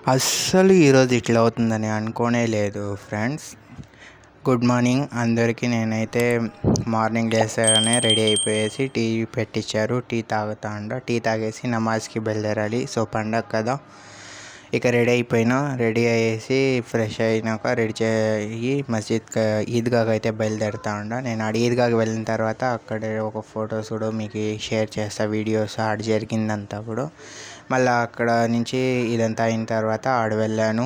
అస్సలు ఈరోజు ఇట్లా అవుతుందని అనుకోనే లేదు ఫ్రెండ్స్. గుడ్ మార్నింగ్ అందరికీ. నేనైతే మార్నింగ్ లేస్తూనే రెడీ అయిపోయేసి టీ పెట్టించారు. టీ టీ తాగేసి నమాజ్కి బయలుదేరాలి. సో పండగ కదా, ఇక రెడీ అయిపోయినా. రెడీ అయ్యేసి ఫ్రెష్ అయినాక రెడీ చేయి ఈద్గాకి అయితే బయలుదేరుతా నేను ఈద్గాకి వెళ్ళిన తర్వాత అక్కడ ఒక ఫొటోస్ కూడా మీకు షేర్ చేస్తా, వీడియోస్ ఆడ జరిగిందంతా కూడా. మళ్ళీ అక్కడ నుంచి ఇదంతా అయిన తర్వాత ఆడ వెళ్ళాను.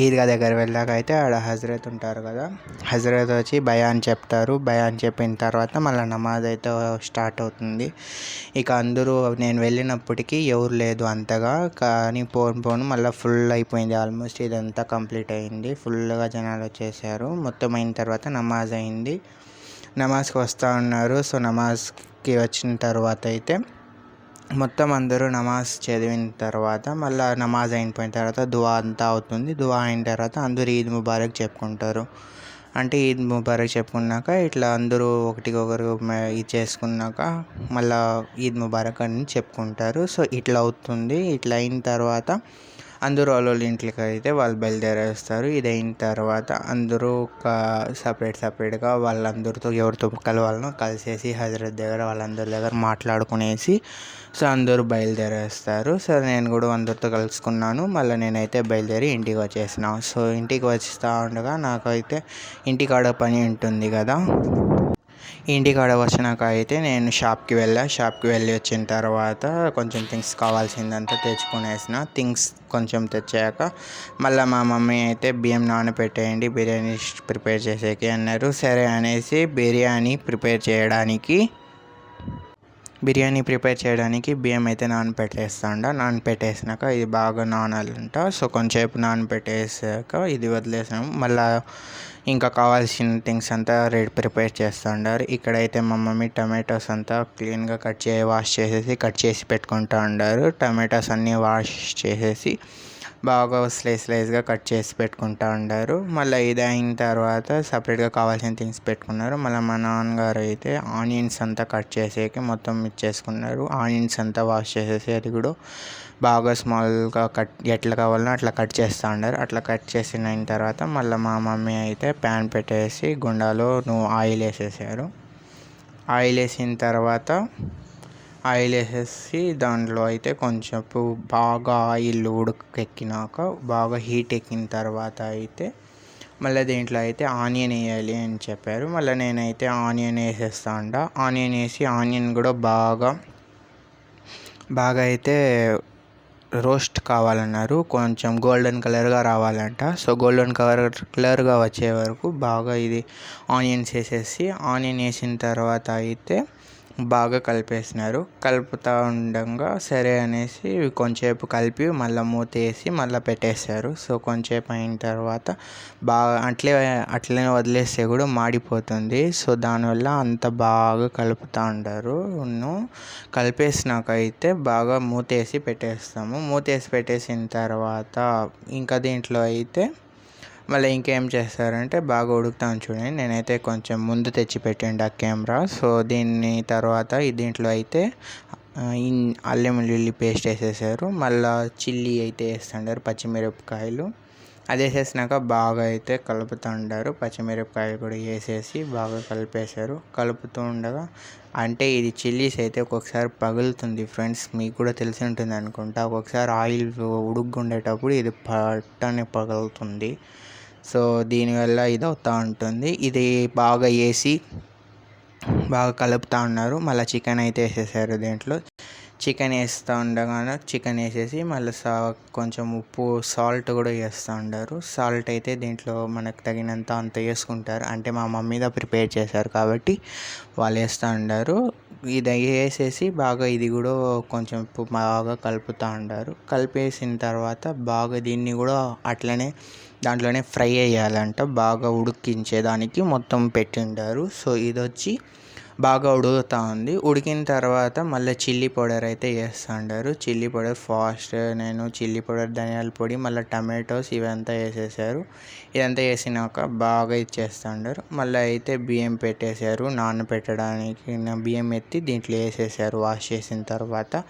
ఈద్గా దగ్గర వెళ్ళాక అయితే ఆడ హజరత్ ఉంటారు కదా, హజరత్ వచ్చి బయాన్ చెప్తారు. బయాన్ చెప్పిన తర్వాత మళ్ళీ నమాజ్ అయితే స్టార్ట్ అవుతుంది. ఇక అందరూ నేను వెళ్ళినప్పటికీ ఎవరు లేదు అంతగా, కానీ పోను మళ్ళీ ఫుల్ అయిపోయింది. ఆల్మోస్ట్ ఇదంతా కంప్లీట్ అయింది. ఫుల్గా జనాలు వచ్చేసారు. మొత్తం అయిన తర్వాత నమాజ్ అయింది. నమాజ్కి వస్తూ ఉన్నారు. సో నమాజ్కి వచ్చిన తర్వాత అయితే మొత్తం అందరూ నమాజ్ చదివిన తర్వాత మళ్ళీ నమాజ్ అయిపోయిన తర్వాత దువా అంతా అవుతుంది. దువా అయిన తర్వాత అందరూ ఈద్ ముబారక్ చెప్పుకుంటారు. అంటే ఈద్ ముబారక్ చెప్పుకున్నాక ఇట్లా అందరూ ఒకరికొకరు ఇది చేసుకున్నాక మళ్ళీ ఈద్ ముబారక్ అని చెప్పుకుంటారు. సో ఇట్లా అవుతుంది. ఇట్లా అయిన తర్వాత అందరూ వాళ్ళ ఇంట్లోకి అయితే వాళ్ళు బయలుదేరేస్తారు. ఇది అయిన తర్వాత అందరూ సపరేట్గా వాళ్ళందరితో ఎవరితో కలవాలనో కలిసేసి హజరత్ దగ్గర వాళ్ళందరి దగ్గర మాట్లాడుకునేసి సో అందరూ బయలుదేరేస్తారు. సో నేను కూడా అందరితో కలుసుకున్నాను. మళ్ళీ నేనైతే బయలుదేరి ఇంటికి వచ్చేసిన. సో ఇంటికి వస్తూ ఉండగా నాకైతే ఇంటికాడ పని ఉంటుంది కదా, ఇంటికాడ వచ్చినాక అయితే నేను షాప్కి వెళ్ళి వచ్చిన తర్వాత కొంచెం థింగ్స్ కావాల్సిందంతా తెచ్చుకునేసిన. థింగ్స్ కొంచెం తెచ్చాక మళ్ళీ మా మమ్మీ అయితే బియ్యం నానబెట్టేయండి బిర్యానీ ప్రిపేర్ చేసేకి అన్నారు. సరే అనేసి బిర్యానీ ప్రిపేర్ చేయడానికి బియ్యం అయితే నానబెట్టేసినాక ఇది బాగా నానాలంట. సో కొంచెంసేపు నానబెట్టేసాక ఇది వదిలేసాము. మళ్ళీ ఇంకా కావాల్సిన థింగ్స్ అంతా ప్రిపేర్ చేస్తూ ఇక్కడైతే మా మమ్మీ టమాటోస్ అంతా క్లీన్గా వాష్ చేసి పెట్టుకుంటూ ఉన్నారు. టమాటోస్ అన్నీ వాష్ చేసేసి బాగా స్లైస్గా కట్ చేసి పెట్టుకుంటూ ఉన్నారు. మళ్ళీ ఇది అయిన తర్వాత సపరేట్గా కావాల్సిన థింగ్స్ పెట్టుకున్నారు. మళ్ళీ మా నాన్నగారు అయితే ఆనియన్స్ అంతా కట్ చేసేకి మొత్తం ఇచ్చేసుకున్నారు. ఆనియన్స్ అంతా వాష్ చేసేసి అది కూడా బాగా స్మాల్గా ఎట్లా కావాలనో అట్లా కట్ చేస్తూ ఉన్నారు. అట్లా కట్ చేసిన తర్వాత మళ్ళీ మా మమ్మీ అయితే ప్యాన్ పెట్టేసి గుండాలో ఆయిల్ వేసేసారు. ఆయిల్ వేసిన తర్వాత దాంట్లో అయితే కొంచెం బాగా ఆయిల్ ఉడకెక్కినాక బాగా హీట్ ఎక్కిన తర్వాత అయితే మళ్ళీ దీంట్లో అయితే ఆనియన్ వేయాలి అని చెప్పారు. మళ్ళీ నేనైతే ఆనియన్ ఆనియన్ వేసి ఆనియన్ కూడా బాగా అయితే రోస్ట్ కావాలన్నారు. కొంచెం గోల్డెన్ కలర్గా రావాలంట. సో గోల్డెన్ కలర్గా వచ్చే వరకు బాగా ఇది ఆనియన్స్ ఆనియన్ వేసిన తర్వాత అయితే బాగా కలిపేసినారు. కలుపుతూ ఉండగా సరే అనేసి కొంచెంసేపు కలిపి మళ్ళీ మూత వేసి మళ్ళీ పెట్టేశారు. సో కొంచెంసేపు అయిన తర్వాత బాగా అట్లనే వదిలేస్తే కూడా మాడిపోతుంది. సో దానివల్ల అంత బాగా కలుపుతూ ఉంటారు. కలిపేసినాక అయితే బాగా మూతేసి పెట్టేసిన తర్వాత ఇంకా దీంట్లో అయితే మళ్ళీ ఇంకేం చేస్తారంటే బాగా ఉడుకుతాను చూడండి. నేనైతే కొంచెం ముందు తెచ్చి పెట్టండి ఆ కెమెరా. సో దీన్ని తర్వాత దీంట్లో అయితే అల్లం వెల్లుల్లి పేస్ట్ వేసేసారు. మళ్ళీ చిల్లీ అయితే వేస్తుంటారు, పచ్చిమిరపకాయలు అది వేసేసినాక బాగా అయితే కలుపుతూ ఉంటారు. పచ్చిమిరపకాయలు కూడా వేసేసి బాగా కలిపేశారు. కలుపుతూ ఉండగా అంటే ఇది చిల్లీస్ అయితే ఒక్కొక్కసారి పగులుతుంది ఫ్రెండ్స్, మీకు కూడా తెలిసి ఉంటుంది అనుకుంటా. ఒక్కొక్కసారి ఆయిల్ ఉడుకుండేటప్పుడు ఇది పట్టని పగులుతుంది. సో దీనివల్ల ఇది అవుతూ ఉంటుంది. ఇది బాగా వేసి బాగా కలుపుతూ ఉన్నారు. మళ్ళీ చికెన్ అయితే వేసేసారు. దీంట్లో చికెన్ వేస్తూ ఉండగానే చికెన్ వేసేసి మళ్ళీ కొంచెం ఉప్పు సాల్ట్ కూడా వేస్తూ ఉంటారు. సాల్ట్ అయితే దీంట్లో మనకు తగినంత అంత వేసుకుంటారు. అంటే మా మమ్మీ ప్రిపేర్ చేశారు కాబట్టి వాళ్ళు వేస్తూ ఉంటారు. ఇది వేసేసి బాగా ఇది కూడా కొంచెం బాగా కలుపుతూ ఉంటారు. కలిపేసిన తర్వాత బాగా దీన్ని కూడా దాంట్లోనే ఫ్రై అయ్యాలంట. బాగా ఉడికించేదానికి మొత్తం పెట్టింటారు. సో ఇది వచ్చి బాగా ఉడుకుతూ ఉంది. ఉడికిన తర్వాత మళ్ళీ చిల్లీ పౌడర్ అయితే వేస్తుంటారు. చిల్లీ పౌడర్ ఫాస్ట్ నేను చిల్లీ పౌడర్, ధనియాల పొడి, మళ్ళీ టమాటోస్ ఇవంతా వేసేసారు. ఇదంతా వేసినాక బాగా ఇచ్చేస్తుంటారు. మళ్ళీ అయితే బియ్యం పెట్టేశారు నానబెట్టడానికి. బియ్యం ఎత్తి దీంట్లో వేసేసారు వాష్ చేసిన తర్వాత.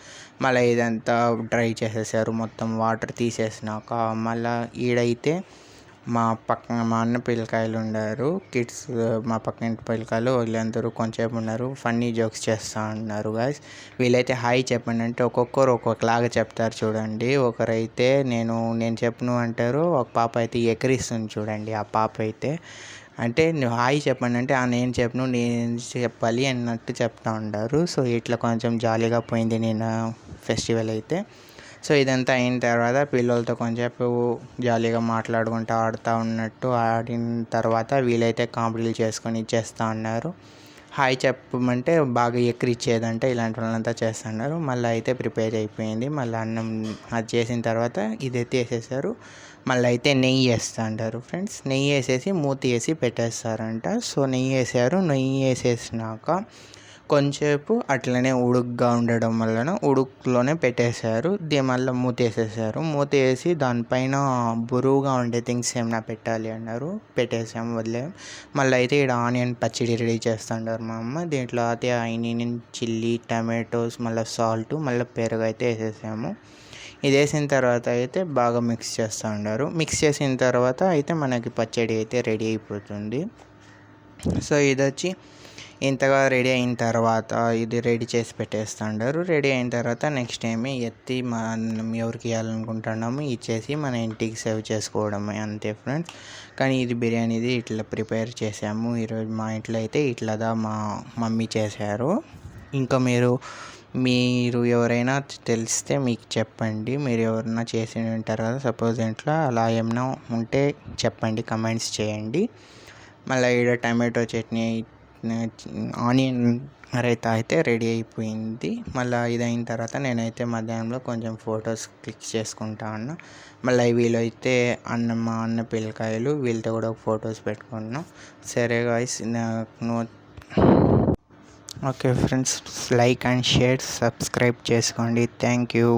మళ్ళీ ఇదంతా డ్రై చేసేసారు మొత్తం వాటర్ తీసేసినాక. మళ్ళీ ఈడైతే మా అన్న పిల్లకాయలు ఉన్నారు, కిడ్స్, మా పక్కింటి పిల్లకాయలు వీళ్ళందరూ కొంచెంసేపు ఉన్నారు. ఫన్నీ జోక్స్ చేస్తూ ఉన్నారు గాయస్. వీళ్ళైతే హాయ్ చెప్పండి అంటే ఒక్కొక్కరు ఒక్కొక్కలాగా చెప్తారు చూడండి. ఒకరైతే నేను చెప్పను అంటారు. ఒక పాప అయితే ఎక్కిరిస్తుంది చూడండి. ఆ పాప అయితే అంటే నువ్వు హాయ్ చెప్పండి అంటే నేను చెప్పను, నేను చెప్పాలి అన్నట్టు చెప్తూ ఉంటారు. సో ఇట్లా కొంచెం జాలీగా పోయింది నేను ఫెస్టివల్ అయితే. సో ఇదంతా అయిన తర్వాత పిల్లలతో కొంచెంసేపు జాలీగా మాట్లాడుకుంటూ ఆడుతూ ఉన్నట్టు ఆడిన తర్వాత వీలైతే కామెడీలు చేసుకొని ఇచ్చేస్తూ ఉన్నారు. హాయ్ చెప్పమంటే బాగా ఎక్కిరిచ్చేదంటే ఇలాంటి వాళ్ళంతా చేస్తున్నారు. మళ్ళీ అయితే ప్రిపేర్ అయిపోయింది. మళ్ళీ అన్నం అది చేసిన తర్వాత ఇదైతే వేసేసారు. మళ్ళీ అయితే నెయ్యి వేస్తూ ఉంటారు ఫ్రెండ్స్. నెయ్యి వేసేసి మూతి వేసి పెట్టేస్తారంట. సో నెయ్యి వేసారు. నెయ్యి వేసేసినాక కొంచెంసేపు అట్లనే ఉడుకుగా ఉండడం వలన ఉడుకులోనే పెట్టేశారు. మళ్ళీ మూత వేసేసారు. మూత వేసి దానిపైన బరువుగా ఉండే థింగ్స్ ఏమైనా పెట్టాలి అన్నారు. పెట్టేసాము, వదిలేం. మళ్ళీ అయితే ఇక్కడ ఆనియన్ పచ్చడి రెడీ చేస్తుంటారు మా అమ్మ. దీంట్లో అయితే ఆనియన్, చిల్లీ, టమాటోస్, మళ్ళీ సాల్ట్, మళ్ళీ పెరుగు అయితే వేసేసాము. ఇది వేసిన తర్వాత అయితే బాగా మిక్స్ చేస్తూ ఉంటారు. మిక్స్ చేసిన తర్వాత అయితే మనకి పచ్చడి అయితే రెడీ అయిపోతుంది. సో ఇది వచ్చి ఇంతగా రెడీ అయిన తర్వాత ఇది రెడీ చేసి పెట్టేస్తుంటారు. రెడీ అయిన తర్వాత నెక్స్ట్ ఏమి ఎత్తి మనం ఎవరికి ఇవ్వాలనుకుంటున్నాము ఇచ్చేసి మన ఇంటికి సర్వ్ చేసుకోవడమే, అంతే ఫ్రెండ్స్. కానీ ఇది బిర్యానీది ఇట్లా ప్రిపేర్ చేసాము ఈరోజు మా ఇంట్లో అయితే. ఇట్లాదా మా మమ్మీ చేశారు. ఇంకా మీరు ఎవరైనా తెలిస్తే మీకు చెప్పండి. మీరు ఎవరైనా చేసి ఉంటారు కదా సపోజ్ ఇంట్లో, అలా ఏమైనా ఉంటే చెప్పండి, కమెంట్స్ చేయండి. మళ్ళీ ఇక్కడ టమాటో చట్నీ, ఆనియన్ రైతా అయితే రెడీ అయిపోయింది. మళ్ళీ ఇది అయిన తర్వాత నేనైతే మధ్యాహ్నంలో కొంచెం ఫొటోస్ క్లిక్ చేసుకుంటా ఉన్నా. మళ్ళీ వీళ్ళైతే మా అన్న పిల్లకాయలు వీళ్ళతో కూడా ఫొటోస్ పెట్టుకున్నాం. సరే guys, okay friends, like and share, subscribe చేసుకోండి. Thank you.